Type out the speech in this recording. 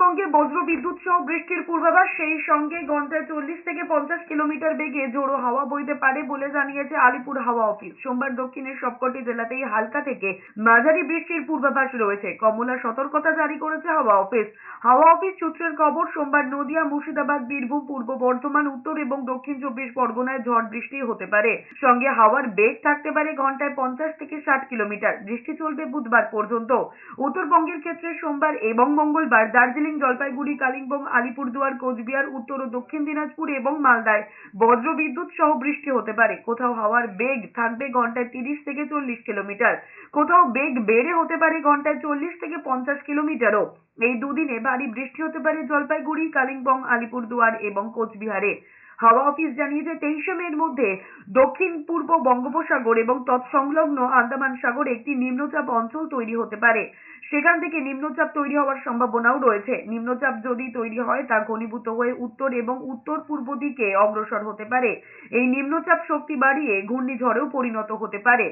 উত্তরবঙ্গে বজ্রবিদ্যুৎ সহ বৃষ্টির পূর্বাভাস, সেই সঙ্গে ঘন্টায় 40 থেকে 50 কিলোমিটার বেগে ঝোড়ো হাওয়া বইতে পারে বলে জানিয়েছে আলিপুর হাওয়া অফিস। সোমবার দক্ষিণের সবকটি জেলাতেই হালকা থেকে মাঝারি বৃষ্টির পূর্বাভাস রয়েছে। কমলা সতর্কতা জারি করেছে হাওয়া অফিস। হাওয়া অফিস সূত্রের খবর, সোমবার নদিয়া, মুর্শিদাবাদ, বীরভূম, পূর্ব বর্ধমান, উত্তর এবং দক্ষিণ 24 পরগনায় ঝড় বৃষ্টি হতে পারে। সঙ্গে হাওয়ার বেগ থাকতে পারে ঘন্টায় 50 থেকে 60 কিলোমিটার। বৃষ্টি চলবে বুধবার পর্যন্ত। উত্তরবঙ্গের ক্ষেত্রে সোমবার এবং মঙ্গলবার দার্জিলিং, জলপাইগুড়ি, কালিম্পং, আলিপুরদুয়ার, কোচবিহার, উত্তর ও দক্ষিণ দিনাজপুর এবং মালদায় বজ্রবিদ্যুৎ সহ বৃষ্টি হতে পারে। কোথাও হাওয়ার বেগ থাকবে ঘন্টায় 30 থেকে 40 কিলোমিটার, কোথাও বেগ বেড়ে হতে পারে ঘন্টায় 40 থেকে 50 কিলোমিটারও। এই দুদিনে ভারী বৃষ্টি হতে পারে জলপাইগুড়ি, কালিম্পং, আলিপুরদুয়ার এবং কোচবিহারে। হাওয়া অফিস জানিয়েছে 23 মের মধ্যে দক্ষিণ পূর্ব বঙ্গোপসাগর এবং তৎসংলগ্ন আন্দামান সাগরে একটি নিম্নচাপ অঞ্চল তৈরি হতে পারে। সেখান থেকে নিম্নচাপ তৈরি হওয়ার সম্ভাবনাও রয়েছে। নিম্নচাপ যদি তৈরি হয় তা ঘনীভূত হয়ে উত্তর এবং উত্তর পূর্ব দিকে অগ্রসর হতে পারে। এই নিম্নচাপ শক্তি বাড়িয়ে ঘূর্ণিঝড়েও পরিণত হতে পারে।